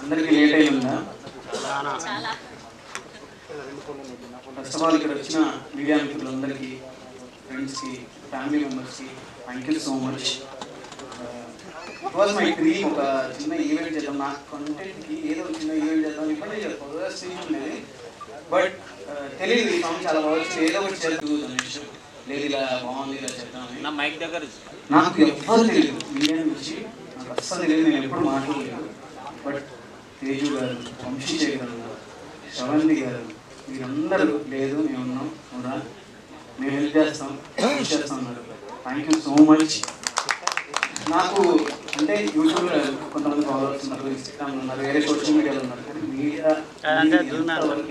అందరికీ లేట్ అయిందా? First of all ఇక్కడ వచ్చిన మీడియా మిత్రులందరికీ, ఫ్రెండ్స్కి, ఫ్యామిలీ మెంబర్స్కి thank you so much. It was my dream ఒక చిన్న ఈవెంట్ చేద్దాం, నా కంటెంట్కి ఏదో చిన్న ఈవెంట్ చేద్దాం ఇప్పటికే చెప్పదు స్ట్రీమ్ ఉండేది. బట్ తెలియదు ఈ సాంగ్ చాలా బాగా ఏదో ఒకటి చేద్దు అనేసి, లేదు ఇలా బాగుంది ఇలా చేద్దామని. నా మైక్ దగ్గర నాకు ఎవ్వరు తెలియదు, మీడియా నుంచి నాకు అస్సలు తెలియదు, నేను ఎప్పుడు మాట్లాడలేదు. బట్ తేజు గారు, వంశీశేఖర్ గారు, శ్రవంతి గారు, మీరందరూ లేదు మేము ఉన్నాం కూడా, మేము హెల్ప్ చేస్తాం అన్నారు. Thank you so much. నాకు అంటే యూట్యూబ్లో కొంతమంది ఫాలోవర్స్ ఉన్నారు, ఇన్స్టాగ్రామ్లో ఉన్నారు, వేరే సోషల్ మీడియాలో ఉన్నారు, కానీ మీడియా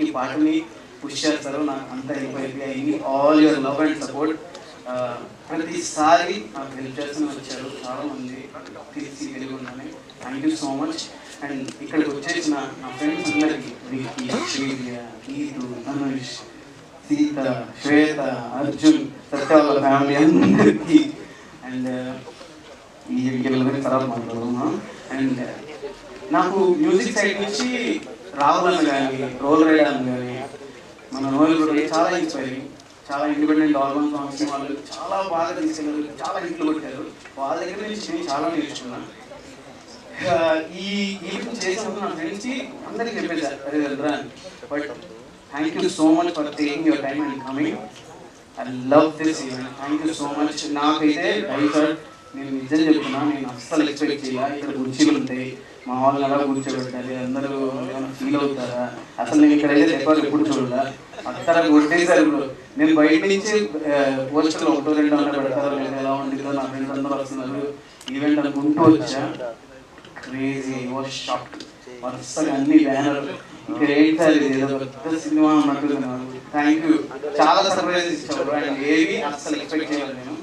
ఈ పాటని పుష్ చేస్తారు. నాకు అంతా అయిపోయింది. All your love and support. ప్రతిసారి నాకు హెల్ప్ చేస్తూనే వచ్చారు చాలామంది, తీసి తెలియకుండానే. Thank you so much. And ఇక్కడికి వచ్చేసిన నా ఫ్రెండ్స్ అందరికీ, విక్కీ, శ్రీవిద్య, గీతు, ధనుష్, సీత, శ్వేత, అర్జున్, సత్య వాళ్ళ ఫ్యామిలీ అందరికీ, అండ్ ఈ వీడియోల గురించి తర్వాత మాట్లాడుతున్నాం. అండ్ నాకు మ్యూజిక్ సైడ్ నుంచి రావాలని కానీ, రోల్ రైడర్ కానీ, మన నోయల్ కూడా చాలా ఇన్స్పైరింగ్. చాలా ఇండిపెండెంట్ ఆల్బమ్ సాంగ్స్ వాళ్ళు చాలా బాగా తీసుకెళ్ళారు, చాలా హిట్లు కొట్టారు. వాళ్ళ దగ్గర నుంచి నేను చాలా నేర్చుకున్నాను. ఈ ఈవెంట్ చేసినప్పుడు నా ఫ్రెండ్స్కి అందరికీ చెప్పేసారు అదే వెళ్ళరా అని. But thank you so much for taking your time and coming. I love this event. Thank you so much. నాకైతే సార్ నేను నిజం చెప్తున్నా, నేను అస్సలు ఎక్స్పెక్ట్ చేయాలి ఇక్కడ కుర్చీలు ఉంటాయి, మా వాళ్ళని అలా కూర్చోబెట్టాలి, అందరూ ఏమైనా ఫీల్ అవుతారా, అసలు నేను ఇక్కడైతే ఎక్కువ ఎప్పుడు చూడాల అక్కడ కొట్టేసారు. ఇప్పుడు నేను బయట నుంచి పోస్టర్లు 1-2 పెడతారో లేదా ఎలా ఉంటుందో, నా ఫ్రెండ్స్ అందరూ వస్తున్నారు ఈవెంట్ అనుకుంటూ వచ్చా. Crazy was shock. వరుసగా అన్ని బ్యానర్ ఇక్కడ ఏంటి సార్ ఇది ఏదో పెద్ద సినిమా అన్నట్టున్నారు. Thank you. చాలా సర్ప్రైజ్ ఇచ్చారు అండ్ ఏవి అస్సలు ఎక్స్పెక్ట్ చేయాలి నేను.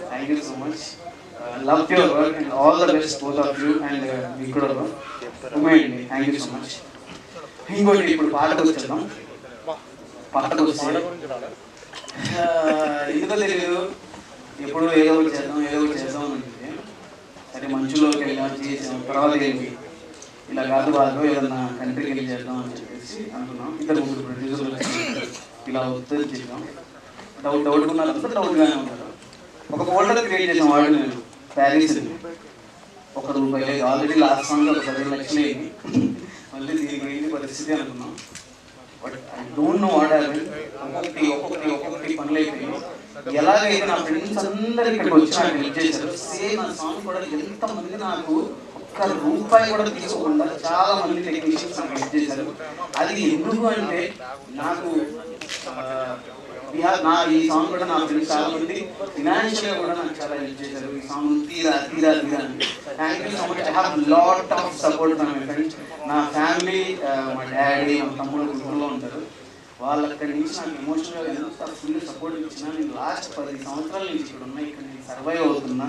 Thank you so much. Love your work and all the best both of you and మీకు కూడా ఉమేయండి. Thank you so much. ఇంకోటి ఇప్పుడు పాటకు వచ్చేద్దాం. పాటకు వస్తే ఎందుకో తెలియదు, ఎప్పుడు ఏదో ఒకటి చేద్దాం అని ఉంటుంది. సరే మంచులోకి వెళ్ళాం చేసాం, తర్వాత ఏంటి ఇలా కాదు బాగా ఏదన్నా కంట్రీకి వెళ్ళి చేద్దాం అని చెప్పేసి అనుకున్నాం. 2-3 ప్రొడ్యూసర్లు ఇలా వద్దని చెప్పాం. డౌట్ ఉన్నారంతా డౌట్గానే ఉంటారు. ఒక ఫోల్డర్ క్రియేట్ చేసాం వాడు నేను ప్యారిస్ ₹1 లేదు. ఆల్రెడీ లాస్ట్ సాంగ్ ఒక 10 లక్షలు అయింది. మళ్ళీ దీనికి ఏంటి పరిస్థితి అనుకున్నాం. But I don't know what happened. ఒక్కొక్కటి పనులు అయిపోయి ఎలాగైతే నా ఫ్రెండ్స్ అందరూ ఇక్కడికి వచ్చి నాకు హెల్ప్ చేశారు. సేమ్ ఆ సాంగ్ కూడా ఎంతమంది నాకు ₹1 కూడా తీసుకోకుండా చాలా మంది టెక్నీషియన్స్ నాకు హెల్ప్ చేశారు. అది ఎందుకు అంటే నాకు ఈ సాంగ్ కూడా నా ఫ్రెండ్స్ చాలా మంది ఫినాన్షియల్గా కూడా నాకు చాలా హెల్ప్ చేశారు. ఈ సాంగ్ తీరా అని. Thank you so much. I have lot of support from my friends. నా ఫ్యామిలీ, మా డాడీ, మా తమ్ముడు గుంటూరులో ఉంటారు. వాళ్ళు అక్కడి నుంచి నాకు ఎమోషనల్గా ఎంత ఫుల్ సపోర్ట్ ఇచ్చినా, నేను లాస్ట్ 10 సంవత్సరాల నుంచి ఇక్కడ ఉన్నా, ఇక్కడ నేను సర్వైవ్ అవుతున్నా,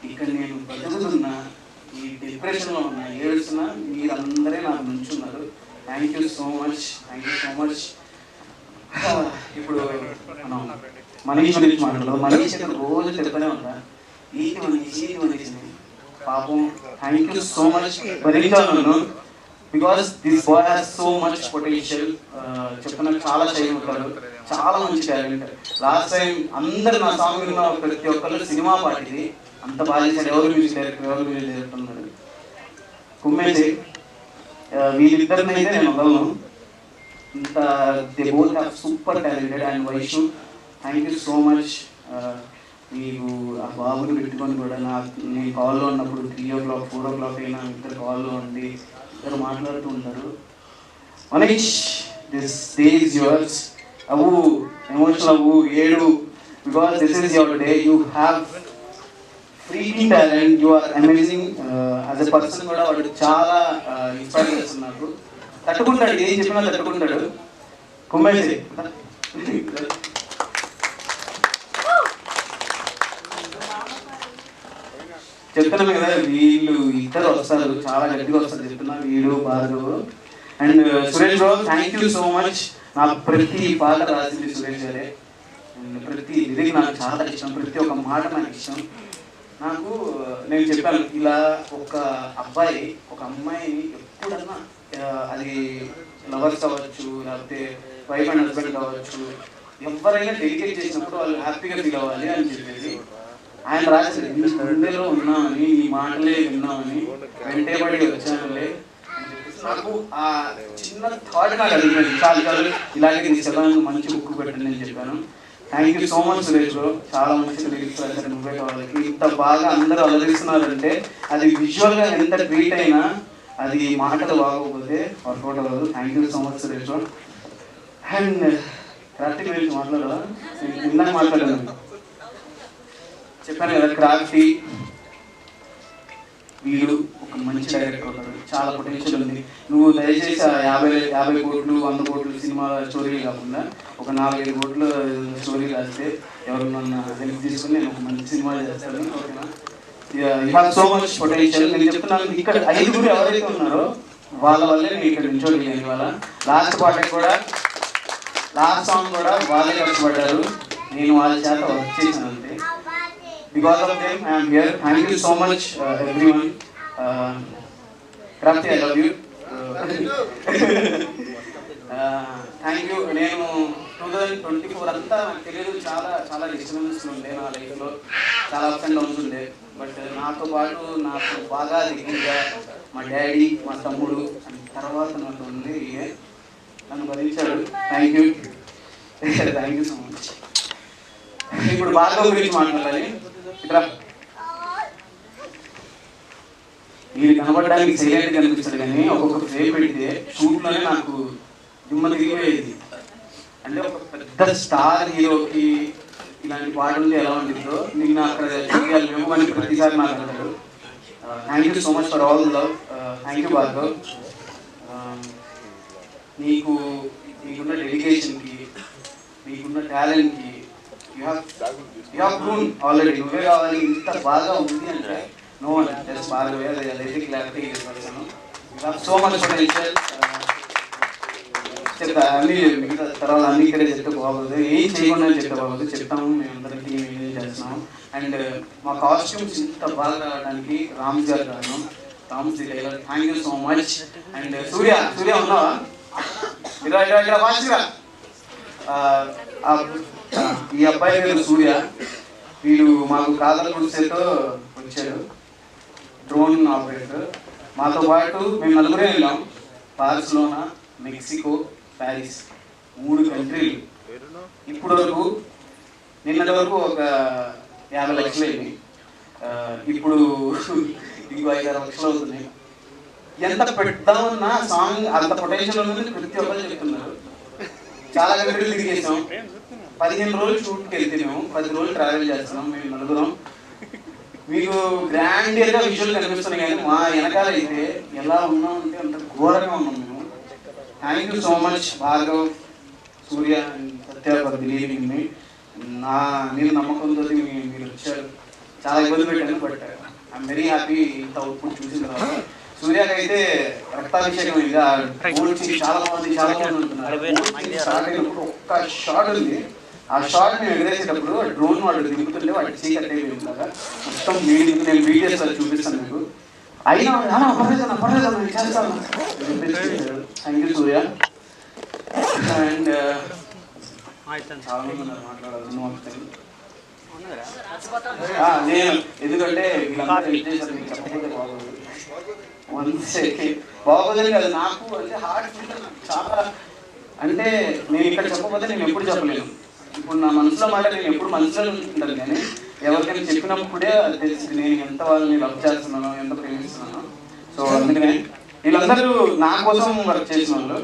ఇక్కడ నేను బతుకుతున్నా, ఈ డిప్రెషన్లో ఉన్నా, ఏడుస్తున్నా, మీరందరే నాకు నుంచున్నారు. Thank you so much. ఇప్పుడు మనం మనీష్ గురించి మాట్లాడదాం. మనీష్ రోజు చెప్తూనే ఉంటా ఈటి పాపం. Thank you so much. భరించాను because this boy has so much potential. చెప్తున్నా చాలా షై ఉంటాడు, చాలా మంచి టాలెంట్. లాస్ట్ టైం అందరు నా సాంగ్ విన్న ప్రతి ఒక్కరు సినిమా పాటిది అంత బాగా చేశాడు. ఎవరు మ్యూజిక్ డైరెక్టర్ ఉన్నారు కుమ్మేసి. వీళ్ళిద్దరిని అయితే నేను వదలను. They both have super talented and Vaishu, thank you so much. మీకు ఆ బాబుని పెట్టుకొని కూడా నేను కాల్లో ఉన్నప్పుడు 3 o'clock 4 o'clock అయినా ఇద్దరు కాల్లో ఉండి ఇద్దరు మాట్లాడుతూ ఉంటారు. Manish, this day is yours. అవ్వు ఎమోషనల్ అవ్వు, ఏడు, because this is your day. You have freaking talent. You are amazing as a person కూడా. వాడు చాలా ఇన్స్పైర్ చేస్తున్నారు. తట్టుకుంటాడు, ఏం చెప్పినా తట్టుకుంటాడు. కుమ్మేసి చెప్తున్నాను కదా, వీళ్ళు ఇద్దరు వస్తారు, చాలా గట్టిగా వస్తారు చెప్తున్నా. వీడు Bhargav and Suresh bro, thank you so much. నాకు ప్రతి పాట రాసింది సురేష్ గారే. ప్రతి లిరిక్ నాకు చాలా ఇష్టం, ప్రతి ఒక్క మాట నాకు ఇష్టం. నాకు నేను చెప్పాను ఇలా ఒక అబ్బాయి ఒక అమ్మాయిని ఎప్పుడన్నా అది లవర్స్ కావచ్చు లేకపోతే వైఫ్ అండ్ హస్బెండ్ కావచ్చు ఎవరైనా డెడికేట్ చేసినప్పుడు వాళ్ళు హ్యాపీగా ఫీల్ అవ్వాలి అని చెప్పేసి ఆయన రాశారు నీ గుండెలో ఉన్నామని నీ మాటలే విన్నామని వెంటేబడి వచ్చానులే అని చెప్పేసి నాకు ఆ చిన్న థాట్ నాకు అడిగినది చాలు చాలు ఇలాగే తీసుకెళ్ళాను మంచి బుక్ పెట్టండి అని చెప్పాను. Thank you so much Suresh bro, చాలా మంచి లిరిక్స్ రాశారు నువ్వే వాళ్ళకి. ఇంత బాగా అందరూ అలరిస్తున్నారంటే అది విజువల్గా ఎంత ట్రీట్ అయినా అది మాటలు బాగోకపోతే వర్కౌట్ అవ్వదు. Thank you so much Suresh bro. And Karthik గురించి మాట్లాడాలా, ఇందాక మాట్లాడాను చెప్పాను కదా, క్రాఫ్టీ వీడు ఒక మంచి డైరెక్టర్ అవుతాడు, చాలా పొటెన్షియల్ ఉంది. నువ్వు దయచేసి 50 కోట్లు 100 కోట్లు సినిమా స్టోరీలు కాకుండా ఒక 4-5 కోట్ల స్టోరీ రాస్తే ఎవరినన్నా హెల్ప్ తీసుకుని నేను ఒక మంచి సినిమా చేస్తాను. ఓకేనా, you have so much potential. నేను చెప్తున్నాను ఇక్కడ 5 ఎవరైతే ఉన్నారో వాళ్ళ వల్లే నేను ఇక్కడ నిల్చోగలిగాను ఇవాళ. లాస్ట్ సాంగ్ కూడా వాళ్ళే కష్టపడ్డారు, నేను వాళ్ళ చేత వర్క్ చేశాను అంతే. Because of them, I am here. Thank you so much, everyone. Krafty, I love you. Thank you. నేను 2024 అంతా నాకు తెలియదు, చాలా డిస్టర్బెన్స్ ఉండే నా లైఫ్లో, చాలా అప్స్ అండ్ డౌన్స్ ఉండే. బట్ నాతో పాటు నాకు బాగా దగ్గరగా మా డాడీ మా తమ్ముడు తర్వాత నాకు ఉంది, నన్ను భరించాడు. Thank you so much. ఇప్పుడు బాగా గురించి మాట్లాడాలి. ఇక్కడ మీరు కనబడడానికి సైలెంట్ కనిపిస్తుంది కానీ ఒక్కొక్క ఫ్రేమ్ పెడితే షూట్లోనే నాకు దిమ్మ తిరిగిపోయేది. అంటే ఒక పెద్ద స్టార్ హీరోకి ఇలాంటి పాటలు ఎలా ఉంటుందో నిన్న అక్కడ చూడాలి మేము అని ప్రతిసారి మాట్లాడారు. Thank you so much for all love. Thank you Bhargav. నీకున్న డెడికేషన్కి, నీకున్న టాలెంట్కి you have proven already. నువ్వే కావాలి, ఇంత బాగా ఉంది అంటే నో వన్ జస్ట్ భార్గవ్ అదైతే క్లారిటీ ఇస్తాను. You have so much potential. చెప్తా అన్నీ మిగతా తర్వాత అన్ని ఇక్కడే చెప్తే బాగోదు, ఏం చేయకుండా చెప్తే బాగోదు. చెప్తాము, మేమందరం టీం ఎంజాయ్ చేస్తున్నాము. అండ్ మా కాస్ట్యూమ్స్ ఇంత బాగా రావడానికి రామ్స్ గారు కారణం, Rams tailor. Thank you so much. And Surya ఉన్నావా? ఇలా వాచిరా. ఈ అబ్బాయి పేరు సూర్య, వీడు మాకు కాదల గుడిసేతో వచ్చాడు, డ్రోన్ ఆపరేటర్. మాతో పాటు మేము నలుగురే వెళ్ళాం, బార్సిలోనా, మెక్సికో, ప్యారిస్, 3 కంట్రీలు. ఇప్పుడు వరకు నిన్నటి వరకు ఒక 50 లక్షలు అయింది, ఇప్పుడు ఇంకో 5-6 లక్షలు అవుతున్నాయి. ఎంత పెడతామన్నా సాంగ్ అంత పొటెన్షియల్ ఉందని ప్రతి ఒక్కరు చెప్తున్నారు. చాలా కంట్రీలు తిరిగేసాం, 15 రోజులు షూట్కి వెళ్తే మేము 10 రోజులు ట్రావెల్ చేస్తున్నాం మేము నలుగురం. మీకు గ్రాండ్గా విజువల్ కనిపిస్తున్నాయి కానీ మా వెనకాల అయితే ఎలా ఉన్నామంటే అంత ఘోరంగా ఉన్నాం మేము. Thank you so much Bhargav, Surya and Satya for believing me. నేను నమ్మకంతో మీరు వచ్చారు. చాలా ఇబ్బంది పెట్టాను, బట్ ఐఎమ్ వెరీ హ్యాపీ ఇంత అవుట్పుట్ చూసిన తర్వాత. సూర్యకి అయితే రక్తాభిషేకం అయింది, చాలా బాగుంది అంటున్నారు. స్టార్ట్ అయినప్పుడు ఒక్క షాట్ ఉంది, ఆ షాట్ నేను ఎగరేసేటప్పుడు డ్రోన్ వాడు దిగుతుంటే వాటి చీకట్ అయిపోయింది కదా మొత్తం. నేను వీడియోస్ చూపిస్తాను మీకు. అయినా పర్లేదు చేస్తాను. Thank you Surya. అండ్ చాలా మంది ఉన్నారు మాట్లాడాలి నేను, ఎందుకంటే వీళ్ళందరూ చేశారు, మీకు చెప్పకపోతే బాగోదు. బాగోదని కాదు, నాకు అంటే హార్ట్ చాలా, అంటే నేను ఇక్కడ చెప్పకపోతే నేను ఎప్పుడు చెప్పలేను. ఇప్పుడు నా మనసులో మాట నేను ఎప్పుడు మనసులో ఉంటుంటాను, కానీ ఎవరికైనా చెప్పినప్పుడే అది తెలిసి నేను ఎంత వాళ్ళని లవ్ చేస్తున్నానో, ఎంత ప్రేమిస్తున్నానో. సో అందుకనే వీళ్ళందరూ నా కోసం వర్క్ చేసిన వాళ్ళు.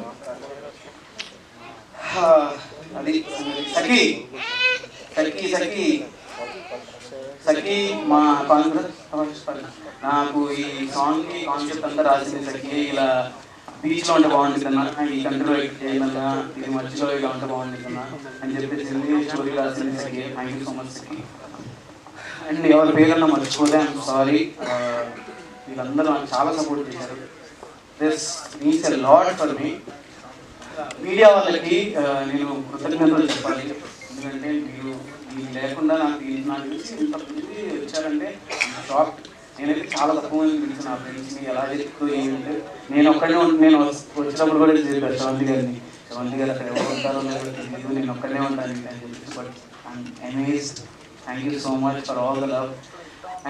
అది సఖీ మా కాన్ఫిడెన్స్. నాకు ఈ సాంగ్కి కాన్సెప్ట్ అంతా రాసింది సఖీ. ఇలా బీచ్లో ఉంటే బాగుంటుంది అన్న, ఈ కంట్రీలో చేయాలన్నా, ఇది మధ్యలో ఇలా ఉంటే బాగుంటుంది అన్న అని చెప్పేసి స్టోరీ రాసింది Sakhi. Thank you so much Sakhi. And ఎవరి పేరన్నా మర్చిపోతే ఐఎమ్ సారీ. వీళ్ళందరూ నాకు చాలా సపోర్ట్ చేశారు. This means a lot for me. Media వాళ్ళకి నేను కృతజ్ఞతలు చెప్పాలి, ఎందుకంటే మీరు లేకుండా నాకు తెలిసి ఇంతమంది వచ్చారంటే షాక్. నేనైతే చాలా తక్కువ మంది పిలిచిన నా ఫ్రెండ్స్ని ఎలా చెప్తూ ఏంటంటే నేను వచ్చినప్పుడు కూడా చెప్పాను శ్రవంతి గారిని, శ్రవంతి గారు అక్కడ ఎవరు ఉంటారో లేదో తెలియదు, నేను ఒక్కనే ఉంటాను అని చెప్పేసి. But I'm amazed. Thank you so much for all the love.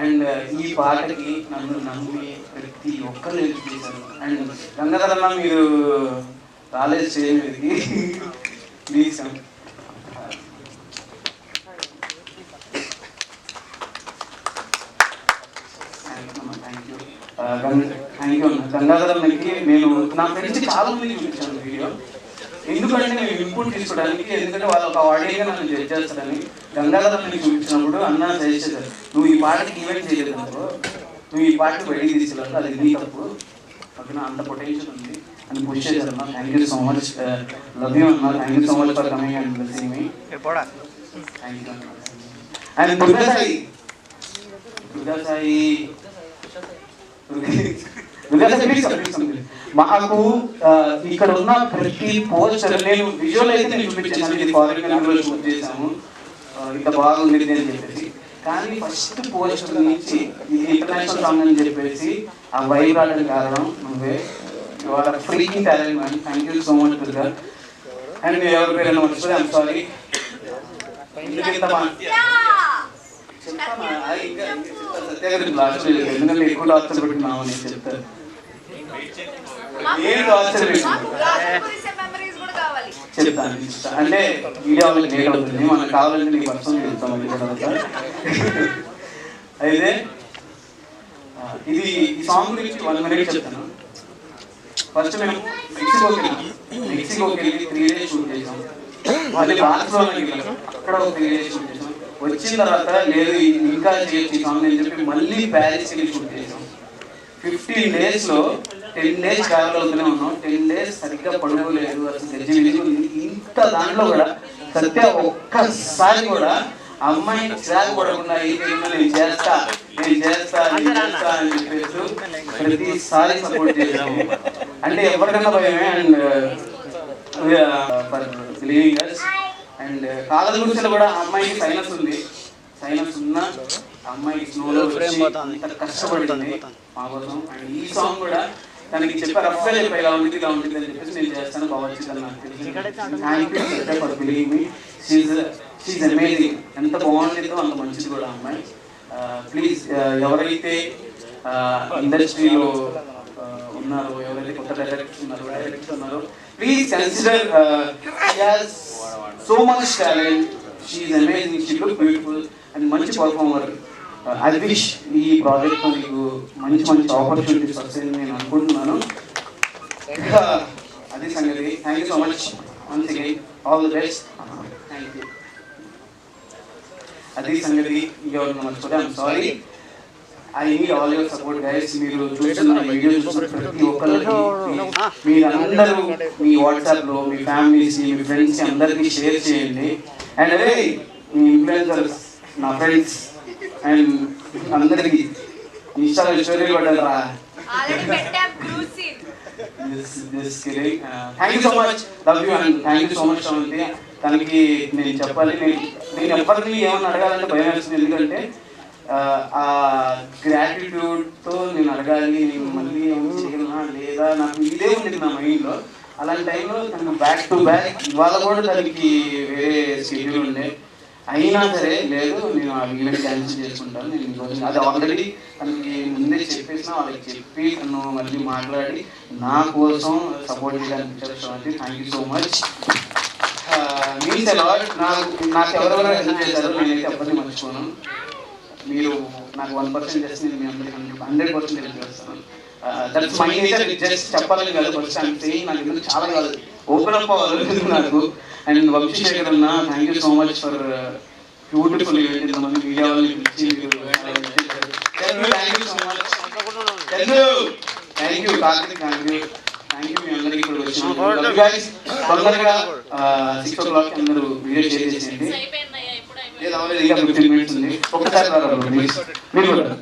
And ఈ పాటకి నన్ను నమ్మి ప్రతి ఒక్కరు హెల్ప్ చేశారు. అండ్ గంగాధరన్న మీరు రాలేదు స్టేజ్ మీదకి, ప్లీజ్ థ్యాంక్ యూ అన్న. గంగాధరన్నకి నేను నా ఫ్రెండ్స్కి చాలా మంది చూపించాను వీడియో, ఎందుకంటే నేను ఇన్పుట్ తీసుకోవడానికి, ఎందుకంటే వాళ్ళు ఒక ఆడియోగా నన్ను జడ్జ్ చేస్తారని. గంగాధరన్నకి చూపించినప్పుడు అన్న సజెస్ట్ చేశారు, నువ్వు ఈ పాటకి ఈవెంట్ చేయలేదు అనుకో, నువ్వు ఈ పాటకి బయటికి తీసుకెళ్ళాలి, అది నీ తప్పు, ఓకేనా, అంత పొటెన్షియల్ ఉంది అని పుష్ చేశారు అన్న. Thank you so much, love you అన్న. Thank you so much for coming and blessing me. Thank you అన్న. అండ్ దుర్గాసాయి మాకు ఇక్కడ ఉన్న ప్రతి పోస్టర్, నేను విజువల్ అయితే నేను చూపించాను, ఇది ఫారిన్ కంట్రీలో షూట్ చేశాము, ఇంత బాగుంది అని చెప్పేసి. కానీ ఫస్ట్ పోస్టర్ నుంచి ఇది ఇంటర్నేషనల్ సాంగ్ అని చెప్పేసి ఆ వైబ్ రావడానికి కారణం నువ్వే. Your freaking talent man. Thank you so much Durga. And ఎవరి పేరు మర్చిపోయి ఐఎమ్ సారీ. ఎందుకంటే ఎక్కువ టార్చర్ పెట్టినామని చెప్తారు. చెప్తాను అంటే వీడియో వాళ్ళకి లేట్ అవుతుంది, మనకు కావాలంటే నీకు పర్సనల్ చెప్తాం. అయితే ఇది ఈ సాంగ్ గురించి 1 minute చెప్తాను. ఫస్ట్ మేము మెక్సికోకి వెళ్ళి 3 days షూట్ చేసాం. మళ్ళీ బార్సిలోనాకి వెళ్ళాం, అక్కడ ఒక 3 days షూట్ చేసాం. వచ్చిన తర్వాత లేదు ఇంకా చేయొచ్చు ఈ సాంగ్ అని చెప్పి మళ్ళీ ప్యారిస్కి వెళ్ళి షూట్ చేసాం. 15 daysలో 10 days ట్రావెల్ అవుతూనే ఉన్నాం. 10 days సరిగ్గా పడుకోలేదు, అసలు గజ్జి విలుగుంది. ఇంత దాంట్లో కూడా సత్య ఒక్కసారి కూడా అమ్మాయి ట్రాక్ పడకుండా నేను చేస్తా అని చెప్పేసి ప్రతిసారి సపోర్ట్ చేసాము. అంటే ఎవరికైనా భయమే. And for believing us. And college గురించి కూడా అమ్మాయికి సైనస్ ఉంది, సైనస్ ఉన్న అమ్మాయికి స్నోలో వచ్చి కష్టపడుతుంది మా కోసం. అండ్ ఈ సాంగ్ కూడా తనకి చెప్పారు, రఫ్గా చెప్పా ఇలా ఉంటుంది అని చెప్పేసి నేను చేస్తాను, బాగా వచ్చిందని నాకు తెలిసింది. Thank you for believing me. She's amazing. ఎంత బాగుంటుందో అంత మంచిది కూడా అమ్మాయి. ప్లీజ్ ఎవరైతే ఇండస్ట్రీలో ఉన్నారో, ఎవరైతే కొత్త డైరెక్టర్స్ ఉన్నారో, please consider so much talent. She is amazing, she looks beautiful and మంచి పర్ఫార్మర్. ఐ విష్ ఈ ప్రాజెక్ట్తో నీకు మంచి ఆపర్చునిటీస్ వస్తాయని నేను అనుకుంటున్నాను. అది సంగతి. Thank you so much once again, all the best. Thank you. అది సంగతి. ఇంకెవరు మర్చిపోతే I'm sorry. I need all your support guys. మీరు చూస్తున్న వీడియో చూస్తున్న ప్రతి ఒక్కరికి మీరందరూ మీ వాట్సాప్లో మీ ఫ్యామిలీస్ మీ ఫ్రెండ్స్ అందరికీ షేర్ చేయండి. అండ్ అదే మీ ఇన్ఫ్లుయెన్సర్స్ నా ఫ్రెండ్స్ అండ్ అందరికీ ఇన్స్టాలో స్టోరీలు పడ్డారా. Thank you so much, love you and thank you so much Sravanthi. తనకి నేను చెప్పాలి, నేను ఎవరిని ఏమన్నా అడగాలంటే భయం వేస్తుంది. ఎందుకంటే ఆ గ్రాటిట్యూడ్తో నేను అడగాలి, నేను మళ్ళీ ఏం చేయగలనా లేదా, నాకు ఇదే ఉంది నా మైండ్లో. అలాంటి టైంలో తనకు బ్యాక్ టు బ్యాక్ ఇవాళ కూడా తనకి వేరే షెడ్యూల్ ఉండే, అయినా సరే లేదు నేను ఆ ఈవెంట్ క్యాన్సిల్ చేసుకుంటాను, నేను ఈరోజు అది ఆల్రెడీ తనకి ముందే చెప్పేసిన, వాళ్ళకి చెప్పి తను మళ్ళీ మాట్లాడి నా కోసం సపోర్ట్ చేయడానికి వచ్చారు. Thank you so much. Means a lot. నాకు ఎవరెవరు హెల్ప్ చేశారో నేనైతే ఎవరిని మర్చిపోను. మీరు నాకు 1% చేస్తే నేను మీ అందరికీ 100% హెల్ప్ చేస్తాను. That's my nature. జస్ట్ చెప్పాలని కాదు, ఫస్ట్ టైం సేయింగ్ నాకు ఎందుకు చాలా కాదు ఓపెన్ అప్ అవ్వాలి నాకు. అండ్ వంశీశేఖర్ అన్న, thank you so much for beautiful event. ఇంతమంది మీడియా వాళ్ళని పిలిచి thank you so much. Thank you Karthik, thank you మీ అందరికీ ఇప్పుడు వచ్చిన తొందరగా 6 o'clock అందరూ వీడియో షేర్ చేసేయండి. ఇంకా 15 minutes ఉంది. ఒకసారి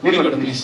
మీరు కూడా ప్లీజ్.